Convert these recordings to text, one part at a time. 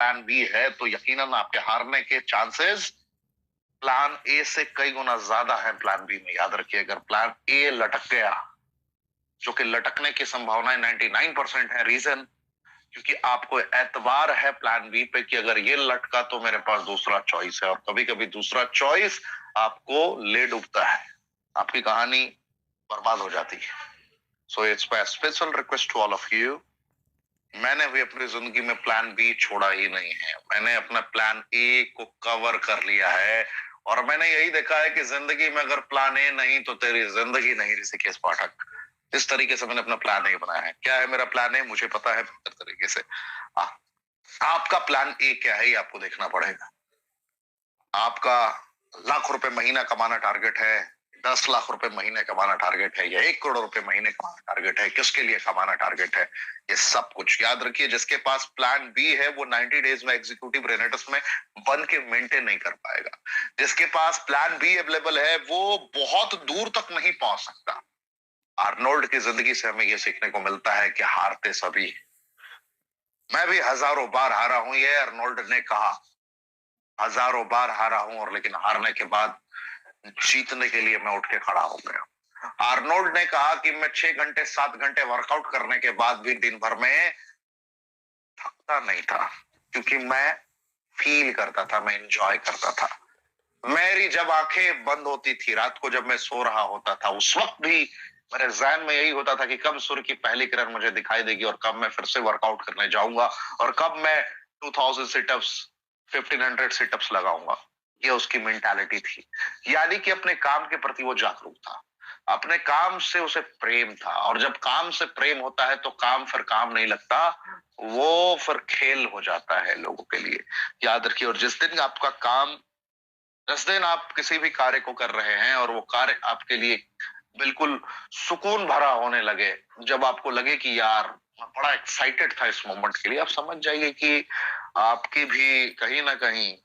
Plan B है तो यकीनन आपके हारने के चांसेस प्लान ए से कई गुना ज्यादा है प्लान बी में। याद रखिए, अगर प्लान ए लटक गया, जो कि लटकने की संभावनाएं 99% है, रीजन क्योंकि आपको एतबार है प्लान बी पे कि अगर ये लटका तो मेरे पास दूसरा चॉइस है, और कभी कभी दूसरा चॉइस आपको ले डूबता है, आपकी कहानी बर्बाद हो जाती है। So it's my special request to all of you, मैंने भी अपनी जिंदगी में प्लान बी छोड़ा ही नहीं है। मैंने अपना प्लान ए को कवर कर लिया है, और मैंने यही देखा है कि जिंदगी में अगर प्लान ए नहीं तो तेरी जिंदगी नहीं, ऋषिकेश पाठक। इस तरीके से मैंने अपना प्लान ए बनाया है। क्या है मेरा प्लान ए, मुझे पता है बेहतर तरीके से। आ, आपका प्लान ए क्या है ये आपको देखना पड़ेगा। आपका लाख रुपए महीना कमाना टारगेट है, 10 लाख रुपए महीने कमाना टारगेट है, या 1 करोड़ रुपए महीने कमाना टारगेट है, किसके लिए कमाना टारगेट है, ये सब कुछ याद रखिए। जिसके पास प्लान बी है वो 90 डेज में एग्जीक्यूटिव रेनेटस में बन के मेंटेन नहीं कर पाएगा। जिसके पास प्लान बी अवेलेबल है वो बहुत दूर तक नहीं पहुंच सकता। आर्नोल्ड की जिंदगी से हमें यह सीखने को मिलता है कि हारते सभी, मैं भी हजारों बार हारा हूं, ये आर्नोल्ड ने कहा। हजारों बार हारा हूं, और लेकिन हारने के बाद जीतने के लिए मैं उठ के खड़ा हो गया। आर्नोल्ड ने कहा कि मैं 6 घंटे 7 घंटे वर्कआउट करने के बाद भी दिन भर में थकता नहीं था, क्योंकि मैं फील करता था, मैं एंजॉय करता था। मेरी जब आंखें बंद होती थी रात को, जब मैं सो रहा होता था, उस वक्त भी मेरे ज़हन में यही होता था कि कब सूर्य की पहली किरण मुझे दिखाई देगी, और कब मैं फिर से वर्कआउट करने जाऊंगा, और कब मैं 2000 सिटअप्स 1500 सिटअप्स लगाऊंगा। ये उसकी मेंटालिटी थी। यानी कि अपने काम के प्रति वो जागरूक था, अपने काम से उसे प्रेम था, और जब काम से प्रेम होता है तो काम फिर काम नहीं लगता, वो फिर खेल हो जाता है लोगों के लिए। याद रखिए, और जिस दिन आप किसी भी कार्य को कर रहे हैं और वो कार्य आपके लिए बिल्कुल सुकून भरा होने लगे, जब आपको लगे कि यार मैं बड़ा एक्साइटेड था इस मोमेंट के लिए, आप समझ जाइए कि आपकी भी कहीं ना कहीं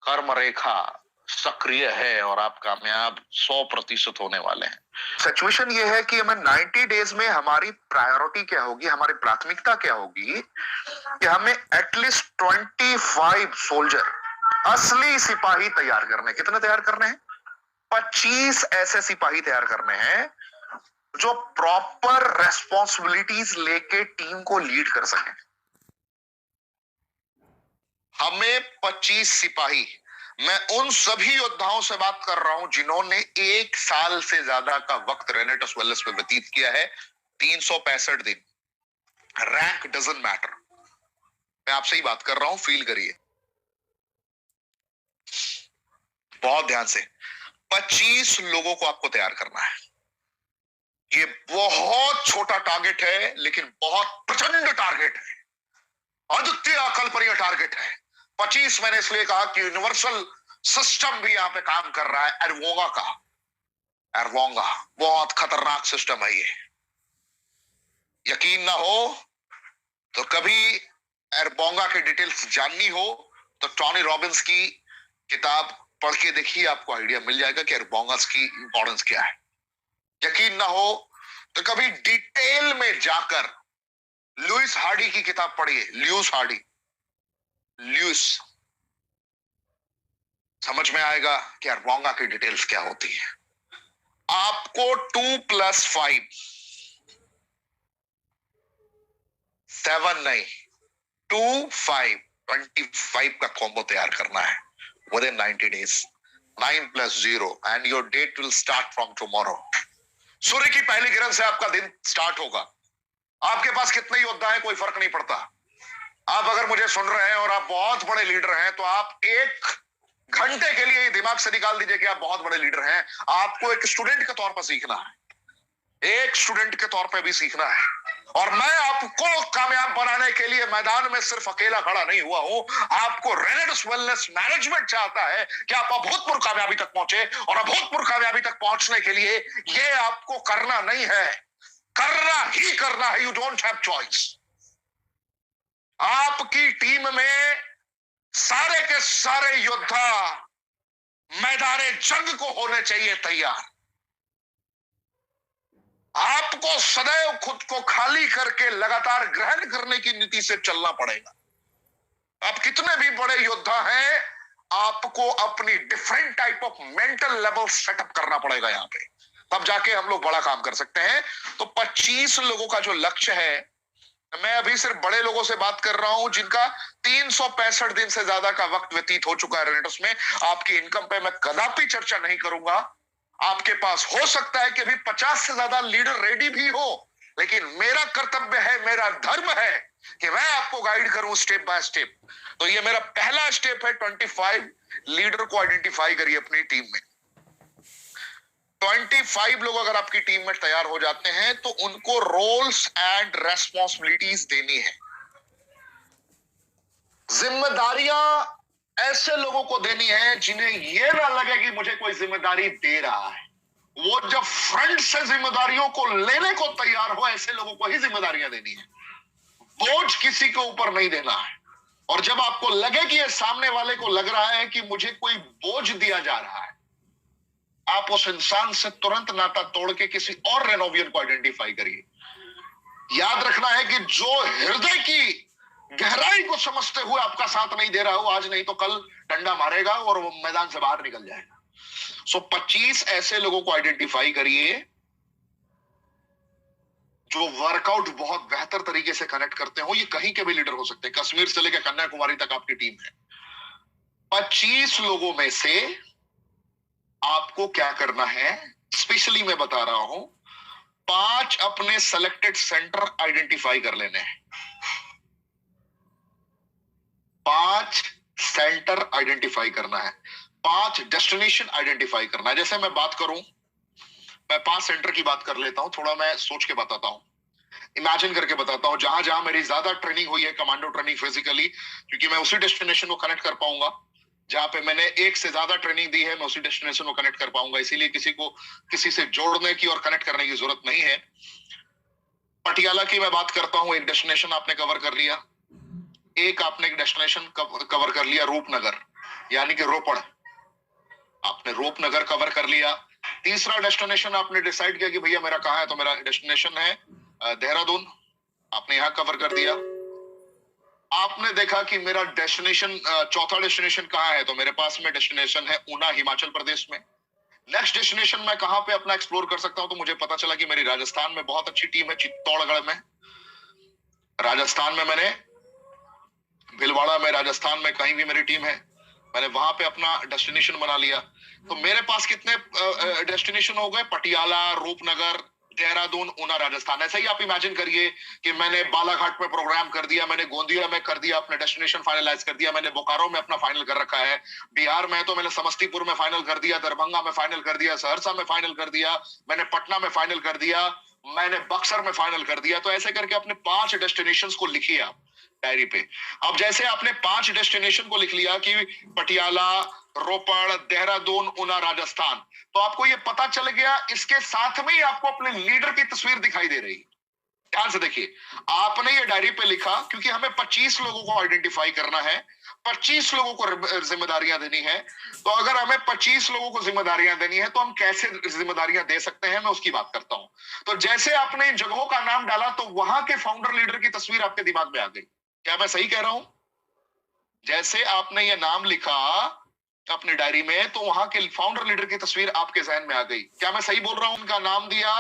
कर्म रेखा सक्रिय है और आप कामयाब 100% होने वाले हैं। सिचुएशन ये है कि हमें 90 डेज में हमारी प्रायोरिटी क्या होगी, हमारी प्राथमिकता क्या होगी, कि हमें एटलीस्ट 25 सोल्जर, असली सिपाही तैयार करने। कितने तैयार करने हैं? 25 ऐसे सिपाही तैयार करने हैं जो प्रॉपर रेस्पॉन्सिबिलिटीज लेके टीम को लीड कर सकें। हमें 25 सिपाही, मैं उन सभी योद्धाओं से बात कर रहा हूं जिन्होंने 1 साल से ज्यादा का वक्त रेनेटस वेलनेस में व्यतीत किया है, 365 दिन। रैंक डजंट मैटर, मैं आपसे ही बात कर रहा हूं, फील करिए बहुत ध्यान से। 25 लोगों को आपको तैयार करना है। ये बहुत छोटा टारगेट है, लेकिन बहुत प्रचंड टारगेट है, अद्वितीय अकल्पनीय टारगेट है। 25 मैंने इसलिए कहा कि यूनिवर्सल सिस्टम भी यहां पे काम कर रहा है, एरवोंगा का। एरवोंगा बहुत खतरनाक सिस्टम है ये। यकीन ना हो तो कभी एरबोंगा की डिटेल्स जाननी हो तो टॉनी रॉबिन्स की किताब पढ़ के देखिए, आपको आइडिया मिल जाएगा कि एरबोंगास की इंपॉर्टेंस क्या है। यकीन ना हो तो कभी डिटेल में जाकर लुइस हार्डी की किताब पढ़िए, ल्यूस हार्डी, ल्यूस, समझ में आएगा कि एरबोंगा की डिटेल्स क्या होती है। आपको 2+5 7 नहीं, 25 का कॉम्बो तैयार करना है within 90 days। 9+0 and your date will start from tomorrow। सूर्य की पहली किरण से आपका दिन स्टार्ट होगा। आपके पास कितने योद्धा हैं कोई फर्क नहीं पड़ता। आप अगर मुझे सुन रहे हैं और आप बहुत बड़े लीडर हैं, तो आप 1 घंटे के लिए दिमाग से निकाल दीजिए कि आप बहुत बड़े लीडर हैं। आपको एक स्टूडेंट के तौर पर सीखना है, एक स्टूडेंट के तौर पर भी सीखना है। और मैं आपको कामयाब बनाने के लिए मैदान में सिर्फ अकेला खड़ा नहीं हुआ हूं। आपको रेनेटस वेलनेस मैनेजमेंट चाहता है कि आप अभूतपूर्व कामयाबी तक पहुंचे, और अभूतपूर्व कामयाबी तक पहुंचने के लिए ये आपको करना नहीं है, करना ही करना है। You don't have choice. आपकी टीम में सारे के सारे योद्धा मैदाने जंग को होने चाहिए तैयार। आपको सदैव खुद को खाली करके लगातार ग्रहण करने की नीति से चलना पड़ेगा। आप बड़े योद्धा हैं, आपको अपनी different type of mental level setup करना पड़ेगा यहां पे, तब जाके हम लोग बड़ा काम कर सकते हैं। तो 25 लोगों का जो लक्ष्य है, मैं अभी सिर्फ बड़े लोगों से बात कर रहा हूं जिनका 365 दिन से ज्यादा का वक्त व्यतीत हो चुका है रेनेटोस में। आपकी इनकम पे मैं कदापि चर्चा नहीं करूंगा। आपके पास हो सकता है कि अभी 50 से ज्यादा लीडर रेडी भी हो, लेकिन मेरा कर्तव्य है, मेरा धर्म है कि मैं आपको गाइड करूं स्टेप बाय स्टेप। तो ये मेरा पहला स्टेप है, 25 लीडर को आइडेंटिफाई करिए अपनी टीम में। 25 लोग अगर आपकी टीम में तैयार हो जाते हैं तो उनको रोल्स एंड रेस्पॉन्सिबिलिटीज देनी है। जिम्मेदारियां ऐसे लोगों को देनी है जिन्हें यह ना लगे कि मुझे कोई जिम्मेदारी दे रहा है। वो जब फ्रंट से जिम्मेदारियों को लेने को तैयार हो, ऐसे लोगों को ही जिम्मेदारियां देनी है। बोझ किसी के ऊपर नहीं देना है। और जब आपको लगे कि ये सामने वाले को लग रहा है कि मुझे कोई बोझ दिया जा रहा है, आप उस इंसान से तुरंत नाता तोड़ के किसी और रेनोवियन को आइडेंटिफाई करिए। याद रखना है कि जो हृदय की गहराई को समझते हुए आपका साथ नहीं दे रहा हो, आज नहीं तो कल डंडा मारेगा और वो मैदान से बाहर निकल जाएगा। सो 25 ऐसे लोगों को आइडेंटिफाई करिए जो वर्कआउट बहुत बेहतर तरीके से कनेक्ट करते हो। ये कहीं के भी लीडर हो सकते हैं, कश्मीर से लेकर कन्याकुमारी तक आपकी टीम है। 25 लोगों में से आपको क्या करना है, स्पेशली मैं बता रहा हूं, 5 अपने सेलेक्टेड सेंटर आइडेंटिफाई कर लेने हैं। 5 सेंटर आइडेंटिफाई करना है, 5 डेस्टिनेशन आइडेंटिफाई करना है। जैसे मैं बात करूं, मैं 5 सेंटर की बात कर लेता हूं, थोड़ा मैं सोच के बताता हूं, इमेजिन करके बताता हूं। जहां जहां मेरी ज्यादा ट्रेनिंग हुई है, कमांडो ट्रेनिंग फिजिकली, क्योंकि मैं उसी डेस्टिनेशन को कनेक्ट कर पाऊंगा। जहां पे मैंने एक से ज्यादा ट्रेनिंग दी है, मैं उसी डेस्टिनेशन को कनेक्ट कर पाऊंगा। इसीलिए किसी को किसी से जोड़ने की और कनेक्ट करने की जरूरत नहीं है। पटियाला की मैं बात करता हूं, एक डेस्टिनेशन आपने कवर कर लिया। एक आपने एक डेस्टिनेशन कवर कर लिया, रूपनगर यानी कि रोपड़, आपने रूपनगर कवर कर लिया। तीसरा डेस्टिनेशन आपने डिसाइड किया कि भैया मेरा कहाँ है, तो मेरा डेस्टिनेशन है देहरादून, आपने यहां कवर कर दिया। आपने देखा कि मेरा डेस्टिनेशन, चौथा डेस्टिनेशन कहाँ है, तो मेरे पास में डेस्टिनेशन है ऊना, हिमाचल प्रदेश में। नेक्स्ट डेस्टिनेशन मैं कहां पे अपना एक्सप्लोर कर सकता हूं, तो मुझे पता चला कि मेरी राजस्थान में बहुत अच्छी टीम है, चित्तौड़गढ़ में। राजस्थान में मैंने भीलवाड़ा में, राजस्थान में कहीं भी मेरी टीम है, मैंने वहां पे अपना डेस्टिनेशन बना लिया। तो मेरे पास कितने डेस्टिनेशन हो गए, पटियाला, रूपनगर, देहरादून, ऊना, राजस्थान। ऐसे ही आप इमेजिन करिए कि मैंने बालाघाट में प्रोग्राम कर दिया, मैंने गोंदिया में कर दिया, अपने डेस्टिनेशन फाइनलाइज कर दिया, मैंने बोकारो में अपना फाइनल कर रखा है, बिहार में तो मैंने समस्तीपुर में फाइनल कर दिया, दरभंगा में फाइनल कर दिया, सहरसा में फाइनल कर दिया, मैंने पटना में फाइनल कर दिया, मैंने बक्सर में फाइनल कर दिया। तो ऐसे करके अपने 5 डेस्टिनेशंस को लिखिए आप डायरी पे। अब जैसे आपने 5 डेस्टिनेशन को लिख लिया कि पटियाला, रोपड़, देहरादून, ऊना, राजस्थान, तो आपको ये पता चल गया। इसके साथ में ही आपको अपने लीडर की तस्वीर दिखाई दे रही है। ध्यान से देखिए, आपने ये डायरी पे लिखा क्योंकि हमें 25 लोगों को आइडेंटिफाई करना है, 25 लोगों को जिम्मेदारियां देनी है। तो अगर हमें 25 लोगों को जिम्मेदारियां देनी है तो हम कैसे जिम्मेदारियां दे सकते हैं, मैं उसकी बात करता हूं। तो जैसे आपने इन जगहों का नाम डाला तो वहां के फाउंडर लीडर की तस्वीर आपके दिमाग में आ गई। क्या मैं सही कह रहा हूं? जैसे आपने ये नाम लिखा अपनी डायरी में तो वहां के फाउंडर लीडर की तस्वीर आपके जहन में आ गई। क्या मैं सही बोल रहा हूं? उनका नाम दिया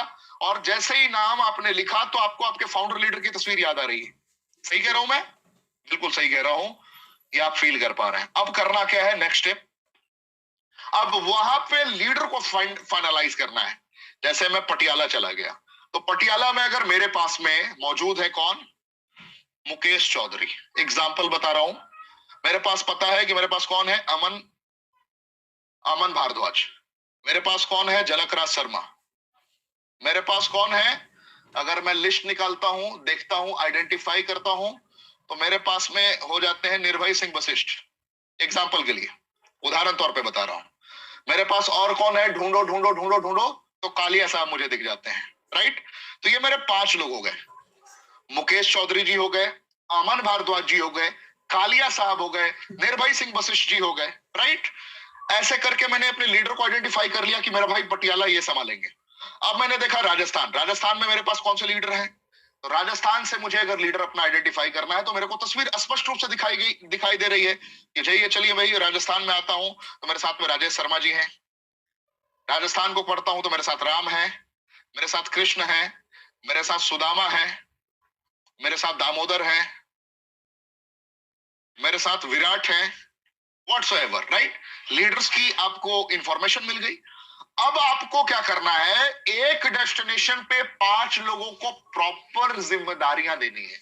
और जैसे ही नाम आपने लिखा तो आपको आपके फाउंडर लीडर की तस्वीर याद आ रही है। सही कह रहा हूं मैं? बिल्कुल सही कह रहा हूं, ये आप फील कर पा रहे हैं। अब करना क्या है, नेक्स्ट स्टेप, अब वहां पे लीडर को फाइनलाइज करना है। जैसे मैं पटियाला चला गया, तो पटियाला में अगर मेरे पास में मौजूद है कौन, मुकेश चौधरी, एग्जाम्पल बता रहा हूं। मेरे पास पता है कि मेरे पास कौन है, अमन भारद्वाज। मेरे पास कौन है, झलकराज शर्मा। मेरे पास कौन है, अगर मैं लिस्ट निकालता हूं, देखता हूं, आइडेंटिफाई करता हूं, तो मेरे पास में हो जाते हैं निर्भय सिंह वशिष्ठ। एग्जाम्पल के लिए, उदाहरण तौर पे बता रहा हूं। मेरे पास और कौन है, ढूंढो ढूंढो ढूंढो ढूंढो, तो कालिया साहब मुझे दिख जाते हैं। राइट, तो ये मेरे 5 लोग हो गए। मुकेश चौधरी जी हो गए, अमन भारद्वाज जी हो गए, कालिया साहब हो गए, निर्भय सिंह वशिष्ठ जी हो गए। राइट, ऐसे करके मैंने अपने लीडर को आइडेंटिफाई कर लिया कि मेरा भाई पटियाला ये संभालेंगे। अब मैंने देखा राजस्थान, राजस्थान में मेरे पास कौन से लीडर हैं, तो राजस्थान से मुझे अगर लीडर अपना आइडेंटिफाई करना है तो मेरे को तस्वीर स्पष्ट रूप से दिखाई दे रही है कि जय चलिए भाई, राजस्थान में आता हूं तो मेरे साथ में राजेश शर्मा जी हैं। राजस्थान को पढ़ता हूं तो मेरे साथ राम है, मेरे साथ कृष्ण है, मेरे साथ सुदामा है, मेरे साथ दामोदर है, मेरे साथ विराट है, व्हाट्सोएवर, राइट। लीडर्स की आपको इंफॉर्मेशन मिल गई। अब आपको क्या करना है, एक डेस्टिनेशन पे 5 लोगों को प्रॉपर जिम्मेदारियां देनी है।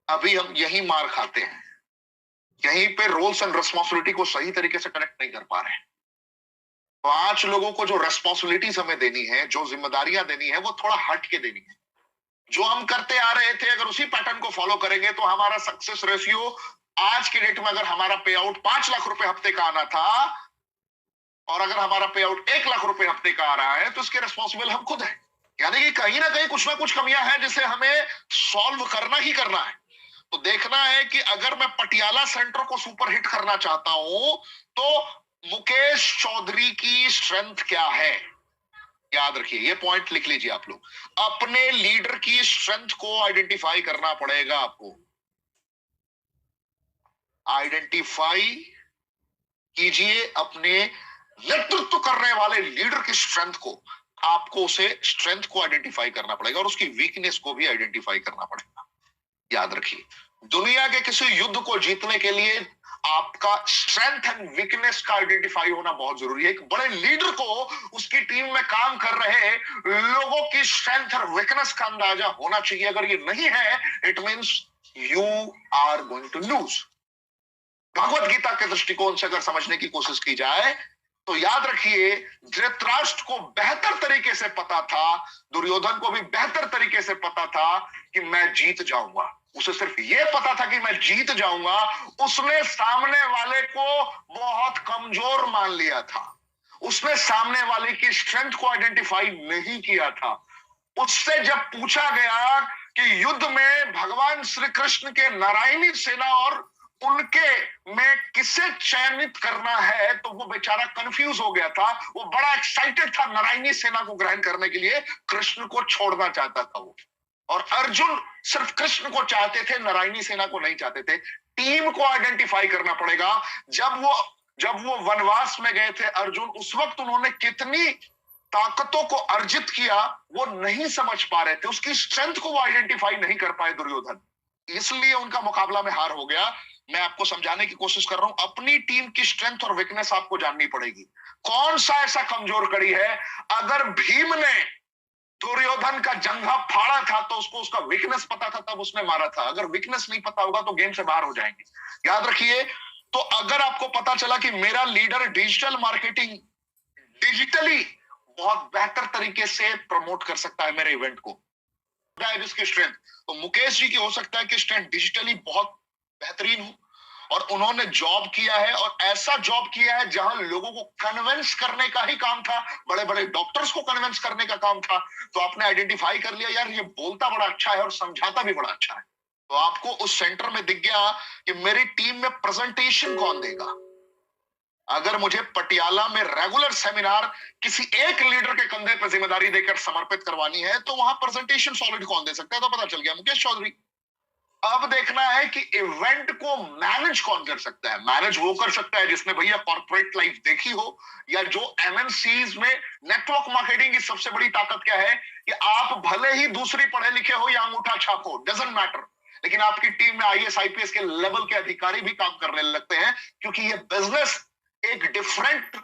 अभी हम यही मार खाते हैं, यहीं पे रोल्स एंड रिस्पॉन्सिबिलिटी को सही तरीके से कनेक्ट नहीं कर पा रहे हैं। 5 लोगों को जो रेस्पॉन्सिबिलिटीज हमें देनी है, जो जिम्मेदारियां देनी है, वो थोड़ा हट के देनी है। जो हम करते आ रहे थे अगर उसी पैटर्न को फॉलो करेंगे तो हमारा सक्सेस रेशियो आज के डेट में, अगर हमारा पे आउट 5 लाख रुपए हफ्ते का आना था और अगर हमारा पे आउट 1 लाख रुपए हफ्ते का आ रहा है तो इसके रिस्पॉन्सिबल हम खुद हैं। यानी कि कहीं ना कहीं कुछ ना कुछ कमियां हैं जिसे हमें सॉल्व करना ही करना है। तो देखना है कि अगर मैं पटियाला सेंटर को सुपर हिट करना चाहता हूं तो मुकेश चौधरी की स्ट्रेंथ क्या है। याद रखिए, ये पॉइंट लिख लीजिए आप लोग। अपने लीडर की स्ट्रेंथ को आइडेंटिफाई करना पड़ेगा आपको। आइडेंटिफाई कीजिए अपने नेतृत्व करने वाले लीडर की स्ट्रेंथ को। आपको उसे स्ट्रेंथ को आइडेंटिफाई करना पड़ेगा और उसकी वीकनेस को भी आइडेंटिफाई करना पड़ेगा। याद रखिए, दुनिया के किसी युद्ध को जीतने के लिए आपका स्ट्रेंथ एंड वीकनेस का आइडेंटिफाई होना बहुत जरूरी है। एक बड़े लीडर को उसकी टीम में काम कर रहे लोगों की स्ट्रेंथ और वीकनेस का अंदाजा होना चाहिए। अगर ये नहीं है, it means you are going to lose. Bhagavad Gita के दृष्टिकोण से अगर समझने की कोशिश की जाए तो याद रखिए, धृतराष्ट्र को बेहतर तरीके से पता था, दुर्योधन को भी बेहतर तरीके से पता था कि मैं जीत जाऊंगा। उसे सिर्फ ये पता था कि मैं जीत जाऊंगा। उसने सामने वाले को बहुत कमजोर मान लिया था। उसने सामने वाले की स्ट्रेंथ को आइडेंटिफाई नहीं किया था। उससे जब पूछा गया कि युद्ध में भगवान श्री कृष्ण के नारायणी सेना और उनके में किसे चयनित करना है, तो वो बेचारा कंफ्यूज हो गया था। वो बड़ा एक्साइटेड था नारायणी सेना को ग्रहण करने के लिए, कृष्ण को छोड़ना चाहता था वो। और अर्जुन सिर्फ कृष्ण को चाहते थे, नारायणी सेना को नहीं चाहते थे। टीम को आइडेंटिफाई करना पड़ेगा। जब वो वनवास में गए थे अर्जुन, उस वक्त उन्होंने कितनी ताकतों को अर्जित किया वो नहीं समझ पा रहे थे। उसकी स्ट्रेंथ को वो आइडेंटिफाई नहीं कर पाए दुर्योधन, इसलिए उनका मुकाबला में हार हो गया। मैं आपको समझाने की कोशिश कर रहा हूं, अपनी टीम की स्ट्रेंथ और वीकनेस आपको जाननी पड़ेगी। कौन सा ऐसा कमजोर कड़ी है, अगर भीम ने दुर्योधन का जंघा फाड़ा था तो उसको उसका वीकनेस पता था, तब उसने मारा था। अगर वीकनेस नहीं पता होगा तो गेम से बाहर हो जाएंगे। याद रखिए, तो अगर आपको पता चला कि मेरा लीडर डिजिटल मार्केटिंग डिजिटली बहुत बेहतर तरीके से प्रमोट कर सकता है मेरे इवेंट को, जिसकी स्ट्रेंथ, तो मुकेश जी की हो सकता है कि स्ट्रेंथ डिजिटली बहुत बेहतरीन हो और उन्होंने जॉब किया है और ऐसा जॉब किया है जहां लोगों को कन्विंस करने का ही काम था, बड़े बड़े डॉक्टर्स को कन्विंस करने का काम था। तो आपने आइडेंटिफाई कर लिया, यार ये बोलता बड़ा अच्छा है और समझाता भी बड़ा अच्छा है। तो आपको उस सेंटर में दिख गया कि मेरी टीम में प्रेजेंटेशन कौन देगा। अगर मुझे पटियाला में रेगुलर सेमिनार किसी एक लीडर के कंधे पर जिम्मेदारी देकर समर्पित करवानी है तो वहां प्रेजेंटेशन सॉलिड कौन दे सकता है, तो पता चल गया मुकेश चौधरी। अब देखना है कि इवेंट को मैनेज कौन कर सकता है। मैनेज वो कर सकता है जिसने भैया कॉर्पोरेट लाइफ देखी हो, या जो एमएनसीज में नेटवर्क मार्केटिंग की सबसे बड़ी ताकत क्या है कि आप भले ही दूसरी पढ़े लिखे हो या अंगूठा छाप हो, डजंट मैटर, लेकिन आपकी टीम में आईएएस आईपीएस के लेवल के अधिकारी भी काम करने लगते हैं, क्योंकि ये बिजनेस एक डिफरेंट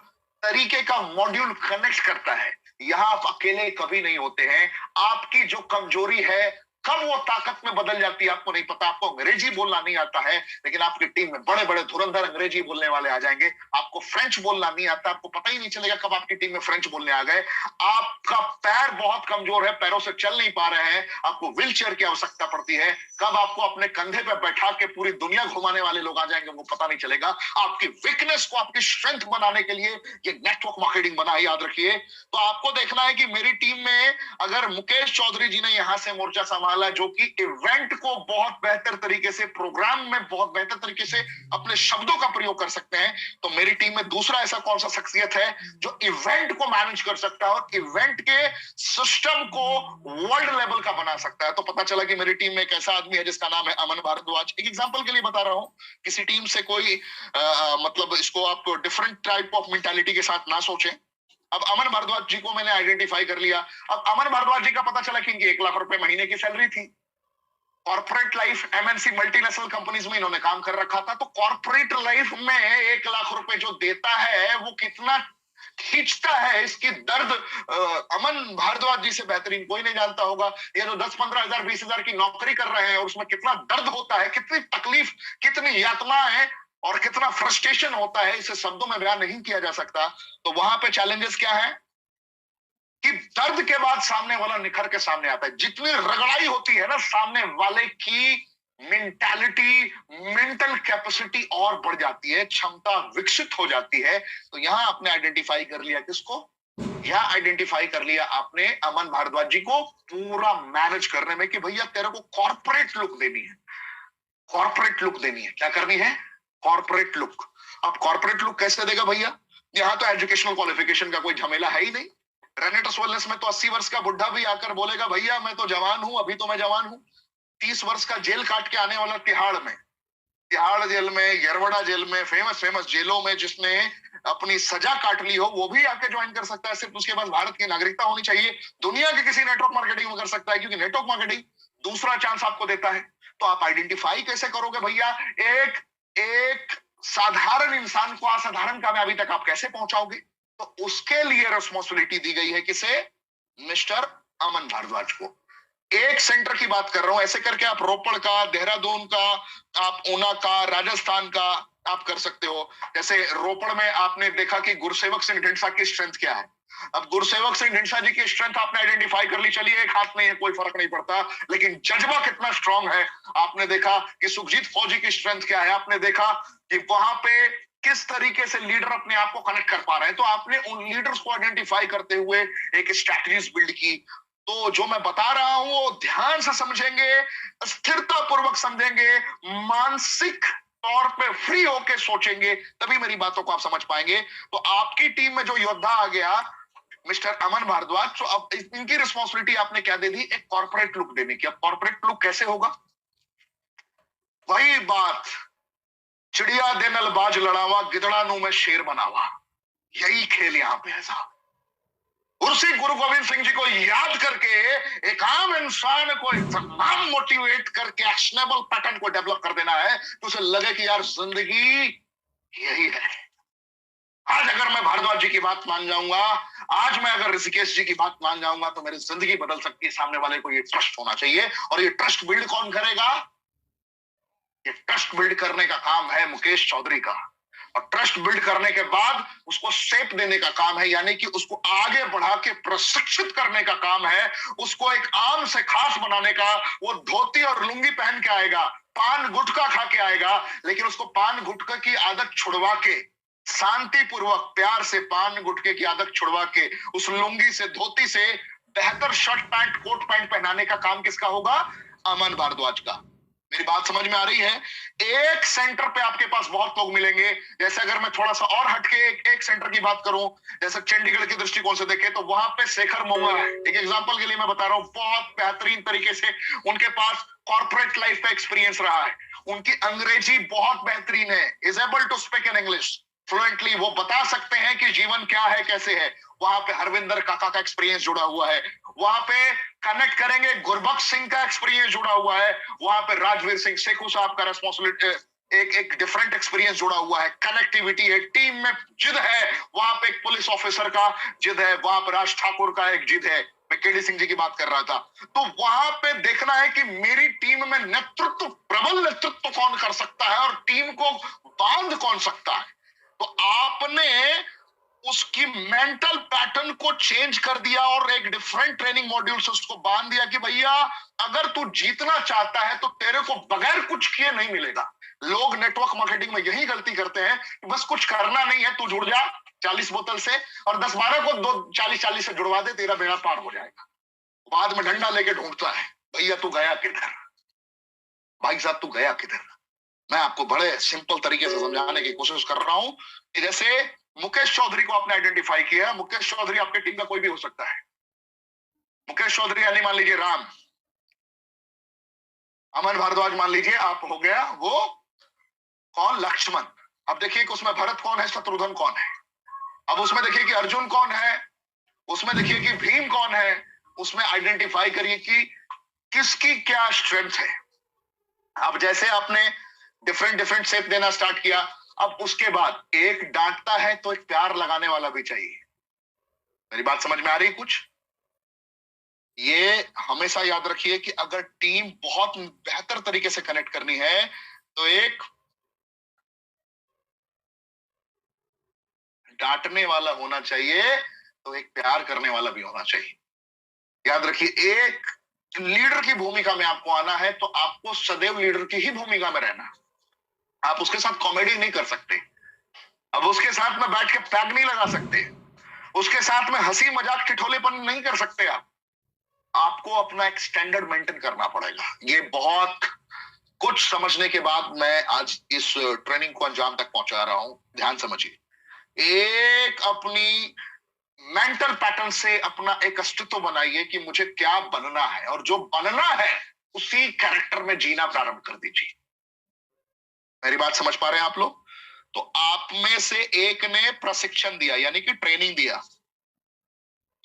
तरीके का मॉड्यूल कनेक्ट करता है। यहां आप अकेले कभी नहीं होते हैं। आपकी जो कमजोरी है कब वो ताकत में बदल जाती है आपको नहीं पता। आपको अंग्रेजी बोलना नहीं आता है, लेकिन आपकी टीम में बड़े बड़े धुरंधर अंग्रेजी बोलने वाले आ जाएंगे। आपको फ्रेंच बोलना नहीं आता, आपको पता ही नहीं चलेगा कब आपकी टीम में फ्रेंच बोलने आ गए। आपका पैर बहुत कमजोर है, पैरों से चल नहीं पा रहे हैं, आपको व्हील चेयर की आवश्यकता पड़ती है। कब आपको अपने कंधे पर बैठा के पूरी दुनिया घुमाने वाले लोग आ जाएंगे वो पता नहीं चलेगा। आपकी वीकनेस को आपकी स्ट्रेंथ बनाने के लिए ये नेटवर्क मार्केटिंग बना है, याद रखिए। तो आपको देखना है कि मेरी टीम में अगर मुकेश चौधरी जी ने यहां से मोर्चा संभाला वाला जो कि इवेंट को बहुत बेहतर तरीके से, प्रोग्राम में बहुत बेहतर तरीके से अपने शब्दों का प्रयोग कर सकते हैं, तो मेरी टीम में दूसरा ऐसा कौन सा शख्सियत है जो इवेंट को मैनेज कर सकता है और इवेंट के सिस्टम को वर्ल्ड लेवल का बना सकता है। तो पता चला कि मेरी टीम में एक ऐसा आदमी है जिसका नाम है अमन भारद्वाज। एक एग्जांपल के लिए बता रहा हूं, किसी टीम से कोई मतलब इसको आप डिफरेंट टाइप ऑफ मेंटालिटी के साथ ना सोचें। अब अमन भारद्वाज जी को मैंने आइडेंटिफाई कर लिया। अब अमन भारद्वाज जी का पता चला कि इनकी 1 लाख रुपए महीने की सैलरी थी। Corporate life, MNC, multinational companies में इन्होंने काम कर रखा था। तो कॉर्पोरेट लाइफ में 1 लाख रुपए जो देता है वो कितना खींचता है, इसकी दर्द अमन भारद्वाज जी से बेहतरीन कोई नहीं जानता होगा। ये जो 10-15 हजार 20 हजार की नौकरी कर रहे हैं और उसमें कितना दर्द होता है, कितनी तकलीफ, कितनी यातना है और कितना फ्रस्ट्रेशन होता है, इसे शब्दों में बयान नहीं किया जा सकता। तो वहां पे चैलेंजेस क्या है कि दर्द के बाद सामने वाला निखर के सामने आता है। जितनी रगड़ाई होती है ना, सामने वाले की मेंटालिटी, मेंटल कैपेसिटी और बढ़ जाती है, क्षमता विकसित हो जाती है। तो यहां आपने आइडेंटिफाई कर लिया किसको? यहां आइडेंटिफाई कर लिया आपने अमन भारद्वाज जी को पूरा मैनेज करने में कि भैया तेरे को कॉर्पोरेट लुक देनी है, कॉर्पोरेट लुक देनी है। क्या करनी है? Corporate look. अब कॉर्पोरेट लुक कैसे देगा भैया? यहां तो एजुकेशनल क्वालिफिकेशन का कोई झमेला है ही नहीं। रेनेटस वेलनेस में तो 80 वर्ष का बुढ़ा भी आकर बोलेगा भैया मैं तो जवान हूं, अभी तो मैं जवान हूं। 30 वर्ष का जेल काट के आने वाला तिहाड़ में, तिहाड़ जेल में, यरवड़ा जेल में, फेमस जेलों में जिसने अपनी सजा काट ली हो, वो भी आके ज्वाइन कर सकता है। सिर्फ उसके पास भारत की नागरिकता होनी चाहिए। दुनिया के किसी नेटवर्क मार्केटिंग में कर सकता है, क्योंकि नेटवर्क मार्केटिंग दूसरा चांस आपको देता है। तो आप आइडेंटिफाई कैसे करोगे भैया? एक साधारण इंसान को असाधारण कामयाबी तक आप कैसे पहुंचाओगे? तो उसके लिए रिस्पॉन्सिबिलिटी दी गई है किसे? मिस्टर अमन भारद्वाज को। एक सेंटर की बात कर रहा हूं, ऐसे करके आप रोपड़ का, देहरादून का, आप ऊना का, राजस्थान का आप कर सकते हो। जैसे रोपड़ में आपने देखा कि गुरसेवक सिंह ढींडसा की स्ट्रेंथ क्या है। अब गुरसेवक सिंह ढींडसा जी की स्ट्रेंथ आपने आइडेंटिफाई कर ली, चलिए एक हाथ नहीं है कोई फर्क नहीं पड़ता, लेकिन जज्बा कितना स्ट्रांग है। आपने देखा कि सुखजीत फौजी की स्ट्रेंथ क्या है, आपने देखा कि वहां पे किस तरीके से लीडर अपने आप को कनेक्ट कर पा रहे हैं। तो आपने उन लीडर्स को आइडेंटिफाई करते हुए एक स्ट्रैटेजीज बिल्ड की। तो जो मैं बता रहा हूं वो ध्यान से समझेंगे, स्थिरता पूर्वक समझेंगे, मानसिक तौर पे फ्री होके सोचेंगे, तभी मेरी बातों को आप समझ पाएंगे। तो आपकी टीम में जो योद्धा आ गया मिस्टर अमन भारद्वाज, तो अब इनकी रिस्पॉन्सिबिलिटी आपने क्या दे दी? एक कॉर्पोरेट लुक देने की। अब कॉर्पोरेट लुक कैसे होगा? वही बात, चिड़िया देनल बाज लड़ावा, गिदड़ा नु में शेर बनावा, यही खेल यहां पे है साहब। उसी गुरु गोविंद सिंह जी को याद करके एक आम इंसान को इतना मोटिवेट करके एक्शनेबल पैटर्न को डेवलप कर देना है तो उसे लगे कि यार जिंदगी यही है। आज अगर मैं भारद्वाज जी की बात मान जाऊंगा, आज मैं अगर ऋषिकेश जी की बात मान जाऊंगा, तो मेरी जिंदगी बदल सकती है। सामने वाले को ये ट्रस्ट होना चाहिए, और ये ट्रस्ट बिल्ड कौन करेगा? ये ट्रस्ट बिल्ड करने का काम है मुकेश चौधरी का। और ट्रस्ट बिल्ड करने के बाद उसको शेप देने का काम है, यानी कि उसको आगे बढ़ा के प्रशिक्षित करने का काम है। उसको एक आम से खास बनाने का। वो धोती और लुंगी पहन के आएगा, पान गुटखा खा के आएगा, लेकिन उसको पान गुटखा की आदत छुड़वा के, शांतिपूर्वक प्यार से पान गुटके की आदत छुड़वा के, उस लुंगी से, धोती से बेहतर शर्ट पैंट, कोट पैंट पहनाने का काम किसका होगा? अमन भारद्वाज का। मेरी बात समझ में आ रही है? एक सेंटर पे आपके पास बहुत लोग मिलेंगे। जैसे अगर मैं थोड़ा सा और हटके एक सेंटर की बात करूं, जैसे चंडीगढ़ के दृष्टिकोण से देखें, तो वहां पे शेखर मोंगा है। एक एग्जांपल के लिए मैं बता रहा हूं, बहुत बेहतरीन तरीके से उनके पास कॉर्पोरेट लाइफ का एक्सपीरियंस रहा है। उनकी अंग्रेजी बहुत बेहतरीन है, is able to speak in English fluently. वो बता सकते हैं कि जीवन क्या है, कैसे है। वहां पे हरविंदर काका का एक्सपीरियंस जुड़ा हुआ है। वहां पे कनेक्ट करेंगे, गुरबख्श सिंह का एक्सपीरियंस जुड़ा हुआ है। वहां पे राजवीर सिंह शेखू साहब का रेस्पॉन्सिबिलिटी, एक डिफरेंट एक्सपीरियंस जुड़ा हुआ है। कनेक्टिविटी है, टीम में जिद है। वहां पे एक पुलिस ऑफिसर का जिद है, वहां पे राज ठाकुर का एक जिद है। मैं केडी सिंह जी की बात कर रहा था। तो वहां पे देखना है कि मेरी टीम में नेतृत्व, प्रबल नेतृत्व कौन कर सकता है और टीम को बांध कौन सकता है। तो आपने उसकी मेंटल पैटर्न को चेंज कर दिया और एक डिफरेंट ट्रेनिंग मॉड्यूल से उसको बांध दिया कि भैया अगर तू जीतना चाहता है तो तेरे को बगैर कुछ किए नहीं मिलेगा। लोग नेटवर्क मार्केटिंग में यही गलती करते हैं कि बस कुछ करना नहीं है, तू जुड़ जा 40 बोतल से और 10-12 को 40-40 से जुड़वा दे, तेरा बेड़ा पार हो जाएगा। बाद में डंडा लेके ढूंढता है, भैया तू गया किधर, भाई साहब तू गया किधर। मैं आपको बड़े सिंपल तरीके से समझाने की कोशिश कर रहा हूं कि जैसे मुकेश चौधरी को आपने आइडेंटिफाई किया, मुकेश चौधरी आपके टीम का कोई भी हो सकता है। मुकेश चौधरी यानी मान लीजिए राम, अमन भारद्वाज मान लीजिए आप हो गया वो कौन, लक्ष्मण। अब देखिए कि उसमें भरत कौन है, शत्रुघ्न कौन है। अब उसमें देखिए कि अर्जुन कौन है, उसमें देखिए कि भीम कौन है। उसमें आइडेंटिफाई करिए कि किसकी क्या स्ट्रेंथ है। अब जैसे आपने डिफरेंट डिफरेंट शेप देना स्टार्ट किया, अब उसके बाद एक डांटता है तो एक प्यार लगाने वाला भी चाहिए। मेरी बात समझ में आ रही कुछ? ये हमेशा याद रखिए कि अगर टीम बहुत बेहतर तरीके से कनेक्ट करनी है तो एक डांटने वाला होना चाहिए तो एक प्यार करने वाला भी होना चाहिए। याद रखिए एक लीडर की भूमिका में आपको आना है तो आपको सदैव लीडर की ही भूमिका में रहना। आप उसके साथ कॉमेडी नहीं कर सकते, अब उसके साथ में बैठ के पैग नहीं लगा सकते, उसके साथ में हंसी मजाक ठिठोलेपन नहीं कर सकते। आप आपको अपना एक स्टैंडर्ड मेंटेन करना पड़ेगा। ये बहुत कुछ समझने के बाद मैं आज इस ट्रेनिंग को अंजाम तक पहुंचा रहा हूं। ध्यान समझिए, एक अपनी मेंटल पैटर्न से अपना एक अस्तित्व बनाइए कि मुझे क्या बनना है, और जो बनना है उसी कैरेक्टर में जीना प्रारंभ कर दीजिए। मेरी बात समझ पा रहे हैं आप लोग? तो आप में से एक ने प्रशिक्षण दिया यानी कि ट्रेनिंग दिया।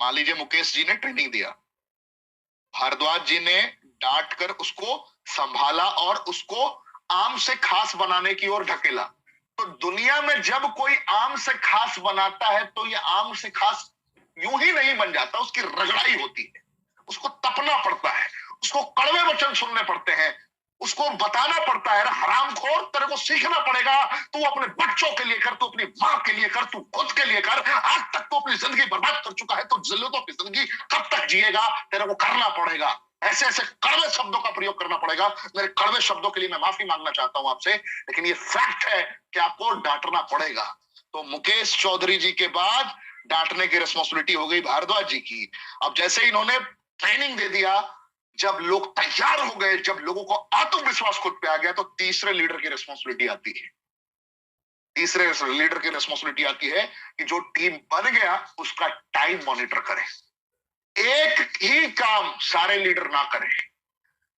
मान लीजिए मुकेश जी ने ट्रेनिंग दिया, भारद्वाज जी ने डांट कर उसको संभाला और उसको आम से खास बनाने की ओर ढकेला। तो दुनिया में जब कोई आम से खास बनाता है तो ये आम से खास यूं ही नहीं बन जाता, उसकी रगड़ाई होती है, उसको तपना पड़ता है, उसको कड़वे वचन सुनने पड़ते हैं, उसको बताना पड़ता है, हरामखोर तेरे को सीखना पड़ेगा, तू अपने बच्चों के लिए कर, तू अपनी मां के लिए कर, तू खुद के लिए कर। आज तक तो अपनी जिंदगी बर्बाद कर चुका है, तो जिल्लतों की जिंदगी कब तक जिएगा, तेरे को करना पड़ेगा। ऐसे ऐसे कड़वे शब्दों का प्रयोग करना पड़ेगा। मेरे कड़वे शब्दों के लिए मैं माफी मांगना चाहता हूं आपसे, लेकिन ये फैक्ट है कि आपको डांटना पड़ेगा। तो मुकेश चौधरी जी के बाद डांटने की रिस्पॉन्सिबिलिटी हो गई भारद्वाज जी की। अब जैसे इन्होंने ट्रेनिंग दे दिया, जब लोग तैयार हो गए, जब लोगों को आत्मविश्वास खुद पे आ गया, तो तीसरे लीडर की रिस्पॉन्सिबिलिटी आती है। तीसरे लीडर की रिस्पॉन्सिबिलिटी आती है कि जो टीम बन गया उसका टाइम मॉनिटर करें। एक ही काम सारे लीडर ना करें।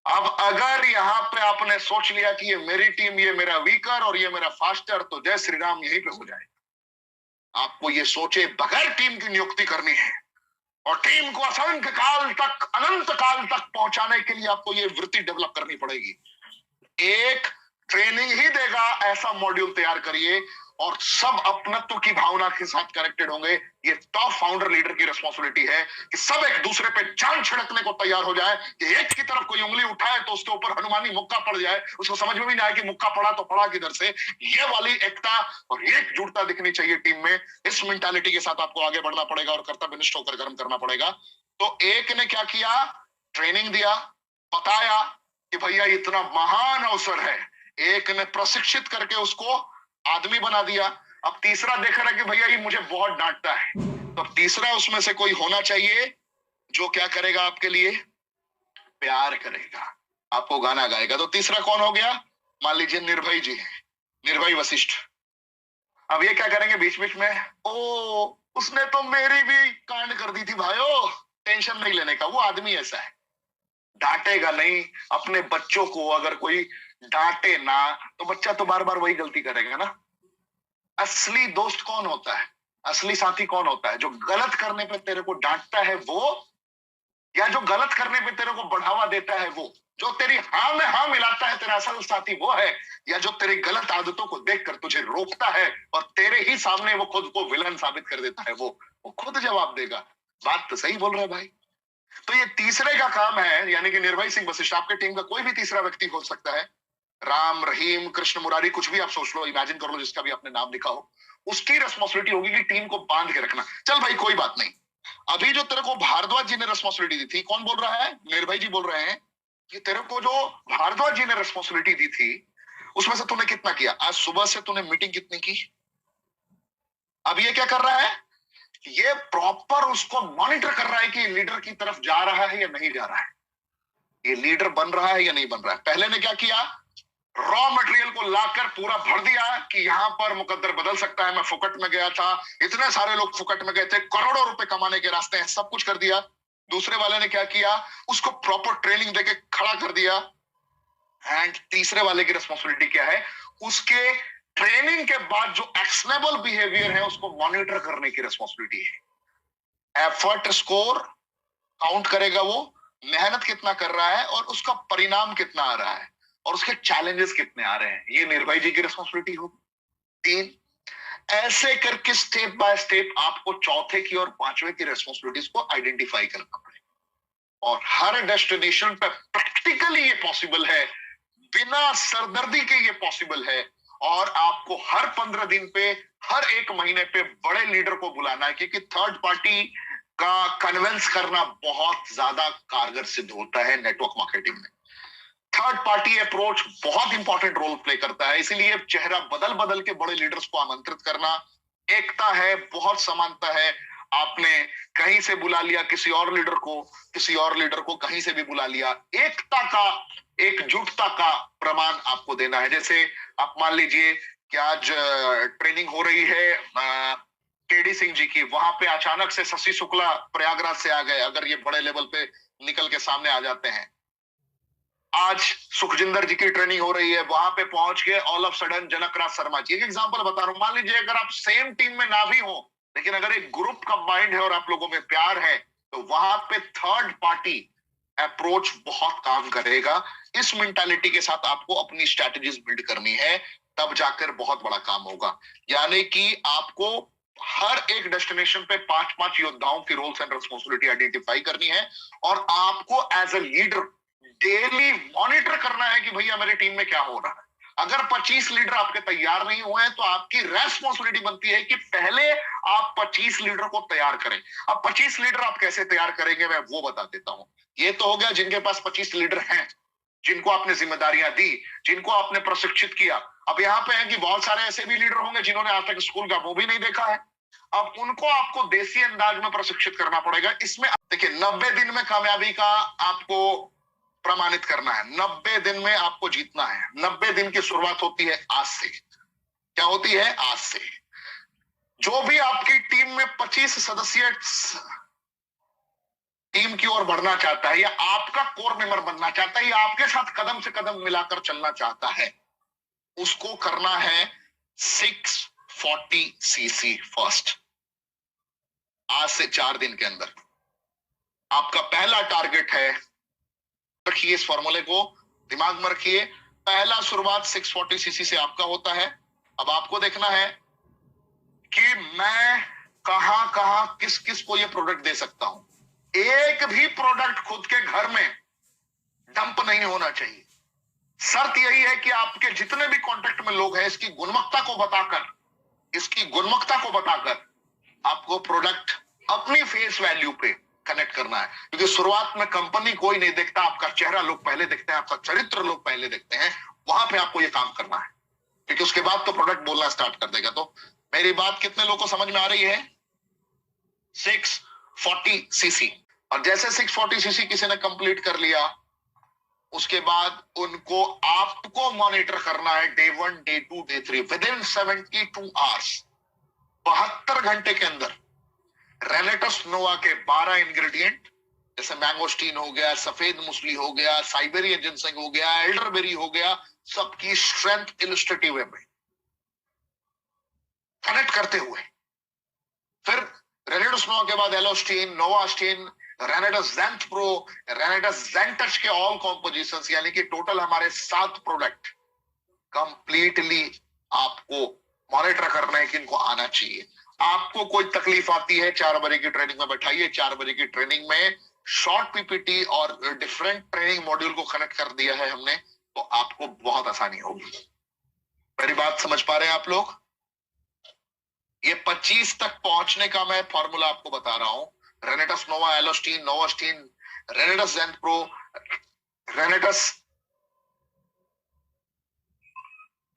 अब अगर यहां पे आपने सोच लिया कि ये मेरी टीम, ये मेरा वीकर और ये मेरा फास्टर, तो जय श्री राम यहीं पे हो जाए। आपको ये सोचे बगैर टीम की नियुक्ति करनी है और टीम को असंख्य काल तक, अनंत काल तक पहुंचाने के लिए आपको ये वृत्ति डेवलप करनी पड़ेगी। एक ट्रेनिंग ही देगा ऐसा मॉड्यूल तैयार करिए और सब अपनत्व की भावना के साथ कनेक्टेड होंगे। ये टॉप फाउंडर लीडर की रिस्पॉन्सिबिलिटी है कि सब एक दूसरे पे जान छिड़कने को तैयार हो जाए कि एक की तरफ कोई उंगली उठाए तो उसके ऊपर हनुमानी मुक्का पड़ जाए, उसको समझ में भी नहीं आए कि मुक्का पड़ा तो पड़ा किधर से। ये वाली एकता और एकजुटता दिखनी चाहिए टीम में। इस मेंटालिटी के साथ आपको आगे बढ़ना पड़ेगा और कर्तव्यनिष्ठ होकर कर्म करना पड़ेगा। तो एक ने क्या किया, ट्रेनिंग दिया, बताया कि भैया इतना महान अवसर है। एक ने प्रशिक्षित करके उसको आदमी बना दिया। अब तीसरा देख रहा है कि भैया ये मुझे बहुत डांटता है, तो अब तीसरा उसमें से कोई होना चाहिए जो क्या करेगा, आपके लिए प्यार करेगा, आपको गाना गाएगा। तो तीसरा कौन हो गया? मान लीजिए निर्भय जी है, निर्भय वशिष्ठ। अब ये क्या करेंगे बीच बीच में, ओ उसने तो मेरी भी कांड कर दी थी भाइयों, टेंशन नहीं लेने का, वो आदमी ऐसा है, डांटेगा नहीं। अपने बच्चों को अगर कोई डांटे ना तो बच्चा तो बार बार वही गलती करेगा ना। असली दोस्त कौन होता है, असली साथी कौन होता है? जो गलत करने पे तेरे को डांटता है वो, या जो गलत करने पे तेरे को बढ़ावा देता है वो? जो तेरी हाँ में हाँ मिलाता है, तेरा असल साथी वो है, या जो तेरी गलत आदतों को देखकर तुझे रोकता है और तेरे ही सामने वो खुद को विलन साबित कर देता है? वो खुद जवाब देगा। बात तो सही बोल रहा है भाई। तो ये तीसरे का काम है, यानी कि निर्भय सिंह वशिष्ठ। आपके टीम का कोई भी तीसरा व्यक्ति हो सकता है, राम, रहीम, कृष्ण, मुरारी, कुछ भी आप सोच लो, इमेजिन कर लो जिसका भी आपने नाम लिखा हो। उसकी रिस्पॉन्सिबिलिटी होगी कि टीम को बांध के रखना। चल भाई कोई बात नहीं, अभी जो तेरे को भारद्वाज जी ने रिस्पॉन्सिबिलिटी दी थी, कौन बोल रहा है? निर्भय जी बोल रहे हैं कि तेरे को जो भारद्वाज जी ने रिस्पॉन्सिबिलिटी दी थी उसमें से तूने कितना किया? आज सुबह से तूने मीटिंग कितनी की? अब ये क्या कर रहा है, ये प्रॉपर उसको मॉनिटर कर रहा है कि लीडर की तरफ जा रहा है या नहीं जा रहा है। ये लीडर बन रहा है या नहीं बन रहा है। पहले ने क्या किया, रॉ मटेरियल को लाकर पूरा भर दिया कि यहां पर मुकद्दर बदल सकता है, मैं फुकट में गया था, इतने सारे लोग फुकट में गए थे, करोड़ों रुपए कमाने के रास्ते हैं, सब कुछ कर दिया। दूसरे वाले ने क्या किया, उसको प्रॉपर ट्रेनिंग देके खड़ा कर दिया। एंड तीसरे वाले की रिस्पॉन्सिबिलिटी क्या है, उसके ट्रेनिंग के बाद जो एक्शनेबल बिहेवियर है उसको मॉनिटर करने की रिस्पॉन्सिबिलिटी है। एफर्ट स्कोर काउंट करेगा वो, मेहनत कितना कर रहा है और उसका परिणाम कितना आ रहा है और उसके चैलेंजेस कितने आ रहे हैं, ये निर्भय जी की रिस्पॉन्सिबिलिटी होगी। 3, ऐसे करके स्टेप बाय स्टेप आपको चौथे की और पांचवे की रिस्पॉन्सिबिलिटीज को आइडेंटिफाई करना पड़ेगा। और हर डेस्टिनेशन पे प्रैक्टिकली ये पॉसिबल है, बिना सरदर्दी के ये पॉसिबल है। और आपको हर 15 दिन पे, हर एक महीने पे बड़े लीडर को बुलाना है, क्योंकि थर्ड पार्टी का कन्विंस करना बहुत ज्यादा कारगर सिद्ध होता है नेटवर्क मार्केटिंग में। थर्ड पार्टी अप्रोच बहुत इंपॉर्टेंट रोल प्ले करता है, इसीलिए चेहरा बदल बदल के बड़े लीडर्स को आमंत्रित करना। एकता है, बहुत समानता है, आपने कहीं से बुला लिया किसी और लीडर को, किसी और लीडर को कहीं से भी बुला लिया, एकता का, एकजुटता का प्रमाण आपको देना है। जैसे आप मान लीजिए कि आज ट्रेनिंग हो रही है केडी सिंह जी की, वहां पे अचानक से शशि शुक्ला प्रयागराज से आ गए, अगर ये बड़े लेवल पे निकल के सामने आ जाते हैं। आज सुखजिंदर जी की ट्रेनिंग हो रही है, वहां पे पहुंच गए ऑल ऑफ सडन जनक राज शर्मा जी। एक एग्जांपल बता रहा हूं, मान लीजिए अगर आप सेम टीम में ना भी हो, लेकिन अगर एक ग्रुप कंबाइंड है और आप लोगों में प्यार है, तो वहां पे थर्ड पार्टी अप्रोच बहुत काम करेगा। इस मेंटालिटी के साथ आपको अपनी स्ट्रैटेजीज बिल्ड करनी है, तब जाकर बहुत बड़ा काम होगा। यानी कि आपको हर एक डेस्टिनेशन पे 5-5 योद्धाओं की रोल्स एंड रिस्पॉन्सिबिलिटी आइडेंटिफाई करनी है और आपको as a leader daily monitor करना है कि भैया मेरी टीम में क्या हो रहा है। अगर 25 लीडर आपके तैयार नहीं हुए हैं तो आपकी रेस्पॉन्सिबिलिटी बनती है कि पहले आप 25 लीडर को तैयार करें। अब 25 लीडर आप कैसे तैयार करेंगे मैं वो बता देता हूं। ये तो हो गया जिनके पास 25 लीडर हैं, जिनको आपने जिम्मेदारियां दी, जिनको आपने प्रशिक्षित किया। अब यहाँ पे है कि बहुत सारे ऐसे भी लीडर होंगे जिन्होंने आज तक स्कूल का मूवी नहीं देखा है, अब उनको आपको देसी अंदाज में प्रशिक्षित करना पड़ेगा। इसमें देखिए 90 दिन में कामयाबी का आपको प्रमाणित करना है, 90 दिन में आपको जीतना है। 90 दिन की शुरुआत होती है आज से। क्या होती है? आज से। जो भी आपकी टीम में 25 सदस्य टीम की ओर बढ़ना चाहता है या आपका कोर मेंबर बनना चाहता है या आपके साथ कदम से कदम मिलाकर चलना चाहता है, उसको करना है 640 सीसी फर्स्ट। आज से 4 दिन के अंदर आपका पहला टारगेट है, रखिए इस फॉर्मूले को दिमाग में रखिए, पहला शुरुआत 640 सीसी से आपका होता है। अब आपको देखना है कि मैं कहां कहां किस किस को ये प्रोडक्ट दे सकता हूं। एक भी प्रोडक्ट खुद के घर में डंप नहीं होना चाहिए। शर्त यही है कि आपके जितने भी कॉन्टेक्ट में लोग हैं, इसकी गुणवत्ता को बताकर आपको प्रोडक्ट अपनी फेस वैल्यू पे कनेक्ट करना है। क्योंकि शुरुआत में कंपनी कोई नहीं देखता, आपका चेहरा लोग पहले देखते हैं, आपका चरित्र लोग पहले देखते हैं। वहां पे आपको ये काम करना है, क्योंकि उसके बाद तो प्रोडक्ट बोलना स्टार्ट कर देगा। तो मेरी बात कितने लोगों को समझ में आ रही है? 640 सीसी। और जैसे 640 सीसी किसी ने कंप्लीट कर लिया, उसके बाद उनको आपको मॉनिटर करना है day 1, day 2, day 3 within 72 hours, 72 घंटे के अंदर रेनेटस नोवा के 12 इंग्रेडिएंट, जैसे मैंगोस्टीन हो गया, सफेद मुसली हो गया, साइबेरियन जिनसेंग हो गया, एल्डरबेरी हो गया, सबकी स्ट्रेंथ इलस्ट्रेटिव वे में कनेक्ट करते हुए, फिर रेनेटस नोवा के बाद एलोस्टीन, नोवास्टीन, रेनेटस ज़ेंथ प्रो, रेनेटस ज़ेंटच के ऑल कॉम्पोजिशंस, यानी कि टोटल हमारे 7 प्रोडक्ट कंप्लीटली आपको मॉनिटर करना है कि इनको आना चाहिए। आपको कोई तकलीफ आती है, 4 बजे की ट्रेनिंग में बैठाइए। 4 बजे की ट्रेनिंग में शॉर्ट पीपीटी और डिफरेंट ट्रेनिंग मॉड्यूल को कनेक्ट कर दिया है हमने, तो आपको बहुत आसानी होगी। मेरी बात समझ पा रहे हैं आप लोग? ये 25 तक पहुंचने का मैं फॉर्मूला आपको बता रहा हूं। रेनेटस नोवा, एलोस्टीन, नोवास्टीन, रेनेटस ज़ेंथ प्रो, रेनेटस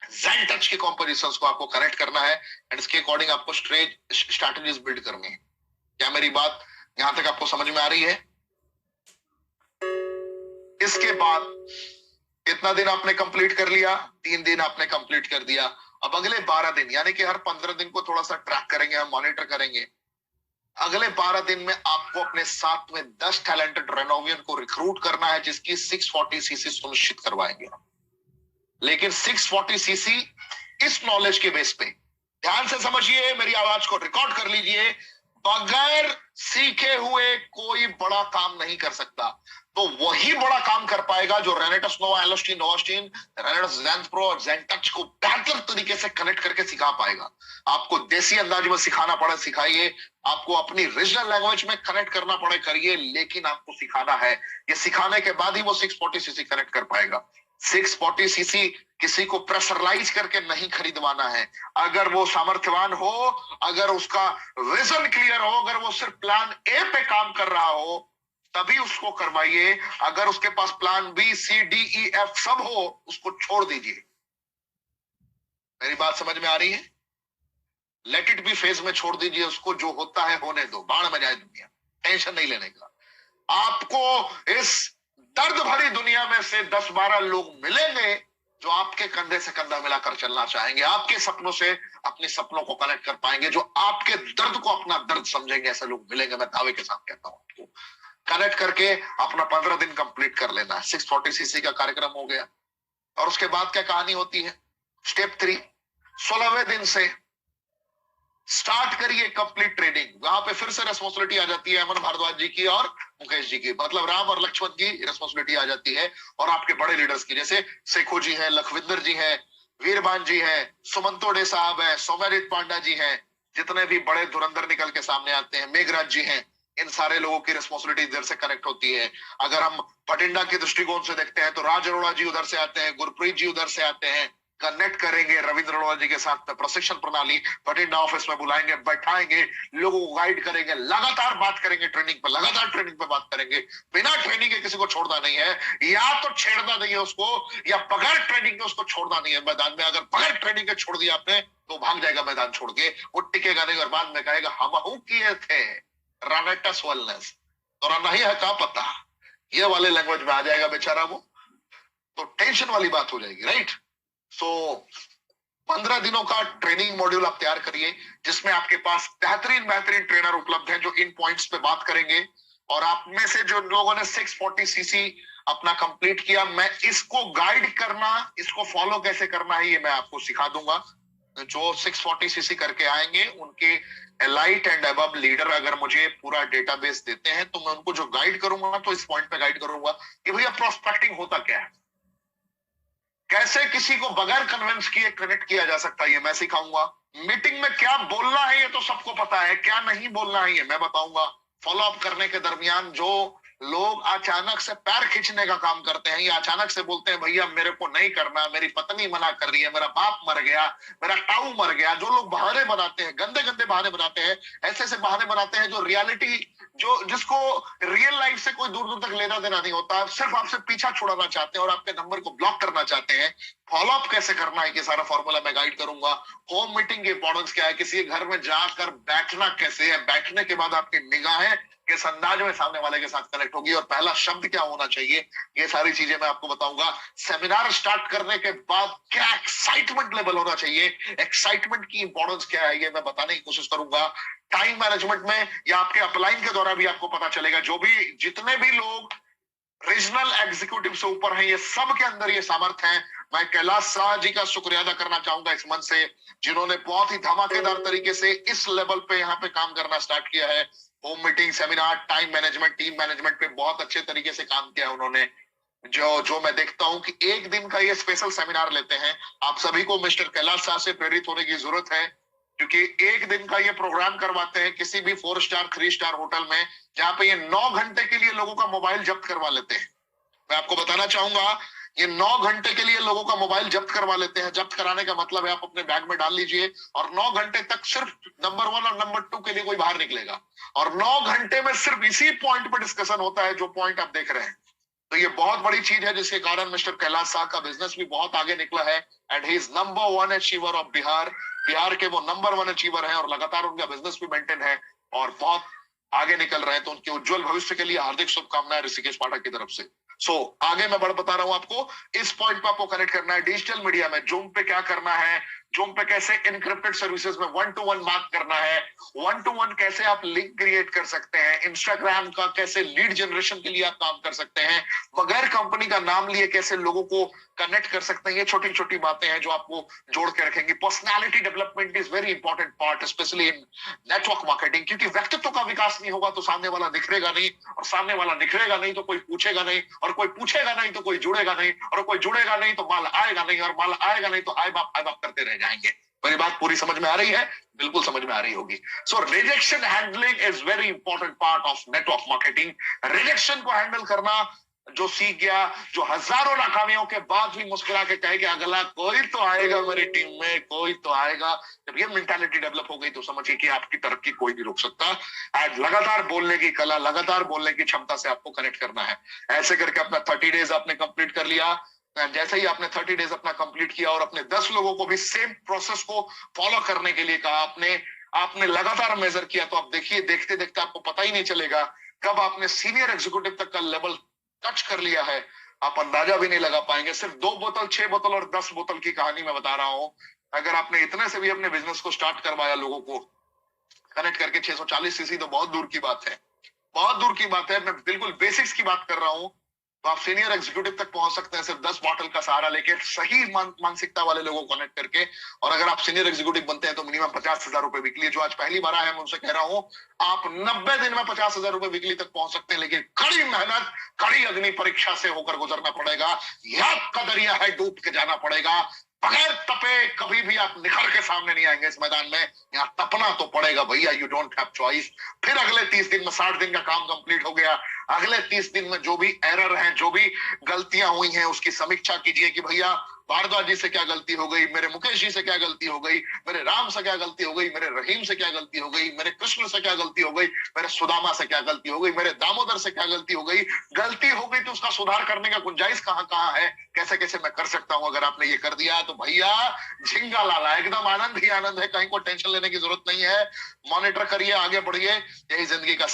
ज़ेंटच के कॉम्पोजिशंस को आपको कनेक्ट करना है एंड इसके अकॉर्डिंग आपको स्ट्रैटेजीज बिल्ड करनी है। क्या मेरी बात यहां तक आपको समझ में आ रही है? इसके बाद कितना दिन आपने कंप्लीट कर लिया? 3 दिन आपने कंप्लीट कर दिया। अब अगले 12 दिन, यानी कि हर 15 दिन को थोड़ा सा ट्रैक करेंगे, हम मॉनिटर करेंगे। अगले 12 दिन में आपको अपने साथ में 10 टैलेंटेड रेनोवियन को रिक्रूट करना है, जिसकी 640 सीसी सुनिश्चित करवाएंगे। लेकिन 640 सीसी इस नॉलेज के बेस पे, ध्यान से समझिए, मेरी आवाज को रिकॉर्ड कर लीजिए, बगैर सीखे हुए कोई बड़ा काम नहीं कर सकता। तो वही बड़ा काम कर पाएगा जो रेनेटस नोवा, एलोस्टीन, नोवास्टीन, रेनेटस ज़ैंथप्रो और ज़ैंटच को बेहतर तरीके से कनेक्ट करके सिखा पाएगा। आपको देसी अंदाज में सिखाना पड़े सिखाइए, आपको अपनी रीजनल लैंग्वेज में कनेक्ट करना पड़े करिए, लेकिन आपको सिखाना है। ये सिखाने के बाद ही वो 640 सीसी कनेक्ट कर पाएगा। 640 सीसी किसी को प्रेशराइज करके नहीं खरीदवाना है। अगर वो सामर्थ्यवान हो, अगर उसका विजन क्लियर हो, अगर वो सिर्फ प्लान ए पे काम कर रहा हो, तभी उसको करवाइए। अगर उसके पास प्लान बी, सी, डी, ई, एफ सब हो, उसको छोड़ दीजिए। मेरी बात समझ में आ रही है? लेट इट बी फेज में छोड़ दीजिए उसको, जो होता है होने दो, बाढ़ में जाए दुनिया, टेंशन नहीं लेने का। आपको इस दर्द भरी दुनिया में से 10-12 लोग मिलेंगे जो आपके कंधे से कंधा मिलाकर चलना चाहेंगे, आपके सपनों से अपने सपनों को कनेक्ट कर पाएंगे, जो आपके दर्द को अपना दर्द समझेंगे। ऐसे लोग मिलेंगे, मैं दावे के साथ कहता हूं। आपको कनेक्ट करके अपना 15 दिन कंप्लीट कर लेना है। 640 सीसी का कार्यक्रम हो गया। और उसके बाद क्या कहानी होती है? स्टेप 3, 16वें दिन से स्टार्ट करिए कंप्लीट ट्रेनिंग। वहां पे फिर से रेस्पॉन्सिबिलिटी आ जाती है अमन भारद्वाज जी की और मुकेश जी की, मतलब राम और लक्ष्मण की रेस्पॉन्सिबिलिटी आ जाती है, और आपके बड़े लीडर्स की, जैसे सेखो जी है, लखविंदर जी है, वीरबान जी है, सुमंतोड़े साहब है, सौम्यजीत पांडा जी हैं, जितने भी बड़े धुरंधर निकल के सामने आते हैं, मेघराज जी हैं, इन सारे लोगों की रेस्पॉन्सिबिलिटी इधर से कनेक्ट होती है। अगर हम भटिंडा के दृष्टिकोण से देखते हैं तो राज अरोड़ा जी उधर से आते हैं, गुरप्रीत जी उधर से आते हैं। कनेक्ट करेंगे रविंद्र अरोड़ा जी के साथ में प्रशिक्षण प्रणाली, भटिंडा ऑफिस में बुलाएंगे, बैठाएंगे, लोगों को गाइड करेंगे, लगातार बात करेंगे ट्रेनिंग पर, लगातार ट्रेनिंग पे बात करेंगे। बिना ट्रेनिंग के किसी को छोड़ना नहीं है, या तो छेड़ना नहीं है उसको, या बगैर ट्रेनिंग के उसको छोड़ना नहीं है मैदान में। अगर बगैर ट्रेनिंग के छोड़ दिया आपने तो भाग जाएगा मैदान छोड़ के, वो टिकेगा नहीं, और बाद में कहेगा हम किए थे रानेटस वेलनेस, तो नहीं है का पता, ये वाले लैंग्वेज में आ जाएगा बेचारा वो, तो टेंशन वाली बात हो जाएगी, राइट? सो 15 दिनों का ट्रेनिंग मॉड्यूल आप तैयार करिए, जिसमें आपके पास बेहतरीन ट्रेनर उपलब्ध हैं जो इन पॉइंट्स पे बात करेंगे। और आप में से जो लोगों ने 640 सीसी अपना कंप्लीट किया, मैं इसको गाइड करना, इसको फॉलो कैसे करना है, ये मैं आपको सिखा दूंगा। जो 640 सीसी करके आएंगे, उनके एलाइट एंड अबव लीडर अगर मुझे पूरा डेटाबेस देते हैं, तो मैं उनको जो गाइड करूंगा, तो इस पॉइंट पे गाइड करूंगा कि भैया प्रोस्पेक्टिंग होता क्या है, कैसे किसी को बगैर कन्विंस किए कनेक्ट किया जा सकता है, ये मैं सिखाऊंगा। मीटिंग में क्या बोलना है ये तो सबको पता है, क्या नहीं बोलना है ये मैं बताऊंगा। फॉलो अप करने के दरमियान जो लोग अचानक से पैर खींचने का काम करते हैं, या अचानक से बोलते हैं भैया मेरे को नहीं करना, मेरी पत्नी मना कर रही है, मेरा बाप मर गया, मेरा ताऊ मर गया, जो लोग बहाने बनाते हैं, गंदे गंदे बहाने बनाते हैं, ऐसे बहाने बनाते हैं जो रियलिटी, जिसको रियल लाइफ से कोई दूर दूर तक लेना देना नहीं होता, सिर्फ आपसे पीछा छुड़ाना चाहते हैं और आपके नंबर को ब्लॉक करना चाहते हैं। फॉलो अप कैसे करना है, ये सारा फॉर्मूला मैं गाइड करूंगा। होम मीटिंग की इंपॉर्टेंस क्या है, किसी घर में जाकर बैठना कैसे है, बैठने के बाद आपकी निगाहें किस अंदाज में सामने वाले के साथ कनेक्ट होगी, और पहला शब्द क्या होना चाहिए, ये सारी चीजें मैं आपको बताऊंगा। सेमिनार स्टार्ट करने के बाद क्या एक्साइटमेंट लेवल होना चाहिए, एक्साइटमेंट की इंपॉर्टेंस क्या है, ये मैं बताने की कोशिश करूंगा। टाइम मैनेजमेंट में या आपके अपलाइन के दौरान भी आपको पता चलेगा, जो भी जितने भी लोग रीजनल एग्जीक्यूटिव से ऊपर हैं, ये सब के अंदर ये सामर्थ्य है। मैं कैलाश शाह जी का शुक्रिया अदा करना चाहूंगा इस मंच से, जिन्होंने बहुत ही धमाकेदार तरीके से इस लेवल पे यहाँ पे काम करना स्टार्ट किया है। Home meeting, seminar, time management, team management पे बहुत अच्छे तरीके से काम किया उन्होंने। जो मैं देखता हूं कि एक दिन का ये स्पेशल सेमिनार लेते हैं, आप सभी को मिस्टर कैलाश शाह से प्रेरित होने की जरूरत है, क्योंकि एक दिन का ये प्रोग्राम करवाते हैं किसी भी 4 स्टार 3 स्टार होटल में, जहां पे ये 9 घंटे के लिए लोगों का मोबाइल जब्त करवा लेते हैं। मैं आपको बताना चाहूंगा, ये 9 घंटे के लिए लोगों का मोबाइल जब्त करवा लेते हैं। जब्त कराने का मतलब है आप अपने बैग में डाल लीजिए, और 9 घंटे तक सिर्फ नंबर 1 और नंबर 2 के लिए कोई बाहर निकलेगा, और 9 घंटे में सिर्फ इसी पॉइंट पर डिस्कशन होता है, जो पॉइंट आप देख रहे हैं। तो ये बहुत बड़ी चीज है, जिसके कारण मिस्टर कैलाश शाह का बिजनेस भी बहुत आगे निकला है, and he is number 1 achiever of Bihar. Bihar के वो नंबर 1 अचीवर हैं, और लगातार उनका बिजनेस भी मेंटेन है और बहुत आगे निकल रहे हैं। तो उनके उज्जवल भविष्य के लिए हार्दिक शुभकामनाएं ऋषिकेश पाठक की तरफ से। सो आगे मैं बढ़ बता रहा हूं आपको, इस पॉइंट पे आपको कनेक्ट करना है डिजिटल मीडिया में। जूम पे क्या करना है, जूम पे कैसे इनक्रिप्टेड सर्विसेज में 1-to-1 बात करना है, 1-to-1 कैसे आप लिंक क्रिएट कर सकते हैं, इंस्टाग्राम का कैसे लीड जनरेशन के लिए आप काम कर सकते हैं, बगैर कंपनी का नाम लिए कैसे लोगों को कनेक्ट कर सकते हैं। ये छोटी छोटी बातें हैं जो आपको जोड़ के रखेंगी। Personality development is very important part, specially in network marketing, क्योंकि व्यक्तित्व का विकास नहीं होगा तो सामने वाला निखरेगा नहीं, और सामने वाला निखरेगा नहीं तो कोई पूछेगा नहीं, और कोई पूछेगा नहीं तो कोई जुड़ेगा नहीं, और कोई जुड़ेगा नहीं तो माल आएगा नहीं, और माल आएगा नहीं तो आए बाप करते रह जाएंगे। मेरी बात पूरी समझ में आ रही है? बिल्कुल समझ में आ रही होगी। So rejection handling is very important part of network marketing. Rejection को हैंडल करना जो सीख गया, जो हजारों नाकामियों के बाद भी मुस्कुरा के कहे कि अगला कोई तो आएगा मेरी टीम में, कोई तो आएगा, जब ये मेंटालिटी डेवलप हो गई तो समझिए कि आपकी तरक्की कोई नहीं रोक सकता। एंड लगातार बोलने की कला, लगातार बोलने की क्षमता से आपको कनेक्ट करना है। ऐसे करके अपना 30 डेज आपने कंप्लीट कर लिया। जैसे ही आपने 30 डेज अपना कंप्लीट किया और अपने 10 लोगों को भी सेम प्रोसेस को फॉलो करने के लिए कहा, आपने लगातार मेजर किया, तो आप देखिए देखते देखते आपको पता ही नहीं चलेगा कब आपने सीनियर एग्जीक्यूटिव तक का लेवल टच कर लिया है, आप अंदाजा भी नहीं लगा पाएंगे। सिर्फ 2 बोतल, 6 बोतल और 10 बोतल की कहानी मैं बता रहा हूं। अगर आपने इतने से भी अपने बिजनेस को स्टार्ट करवाया, लोगों को कनेक्ट करके 640 सीसी, तो बहुत दूर की बात है, बहुत दूर की बात है। मैं बिल्कुल बेसिक्स की बात कर रहा हूं। तो आप सीनियर एग्जीक्यूटिव तक पहुंच सकते हैं सिर्फ 10 बॉटल का सहारा लेके, सही मानसिकता वाले लोगों को कनेक्ट करके। और अगर आप सीनियर एग्जीक्यूटिव बनते हैं तो मिनिमम 50,000 रुपए वीकली, जो आज पहली बार आया मैं उनसे कह रहा हूं, आप 90 दिन में 50,000 रुपए वीकली तक पहुंच सकते हैं, लेकिन कड़ी मेहनत, कड़ी अग्नि परीक्षा से होकर गुजरना पड़ेगा। याद का दरिया है, डूब के जाना पड़ेगा। बगैर तपे कभी भी आप निखर के सामने नहीं आएंगे इस मैदान में। यहाँ तपना तो पड़ेगा भैया, यू डोंट हैव चॉइस। फिर अगले 30 दिन में 60 दिन का काम कंप्लीट हो गया, अगले 30 दिन में जो भी एरर हैं, जो भी गलतियां हुई हैं, उसकी समीक्षा कीजिए कि भैया भारद्वाज जी से क्या गलती हो गई, मेरे मुकेश जी से क्या गलती हो गई, मेरे राम से क्या गलती हो गई, मेरे रहीम से क्या गलती हो गई, मेरे कृष्ण से क्या गलती हो गई, मेरे सुदामा से क्या गलती हो गई, मेरे दामोदर से क्या गलती हो गई। गलती हो गई तो उसका सुधार करने का गुंजाइश कहाँ कहाँ है, कैसे कैसे मैं कर सकता हूं। अगर आपने ये कर दिया तो भैया झिंगा लाला, एकदम आनंद ही आनंद है, कहीं को टेंशन लेने की जरूरत नहीं है। मॉनिटर करिए, आगे बढ़िए, यही जिंदगी का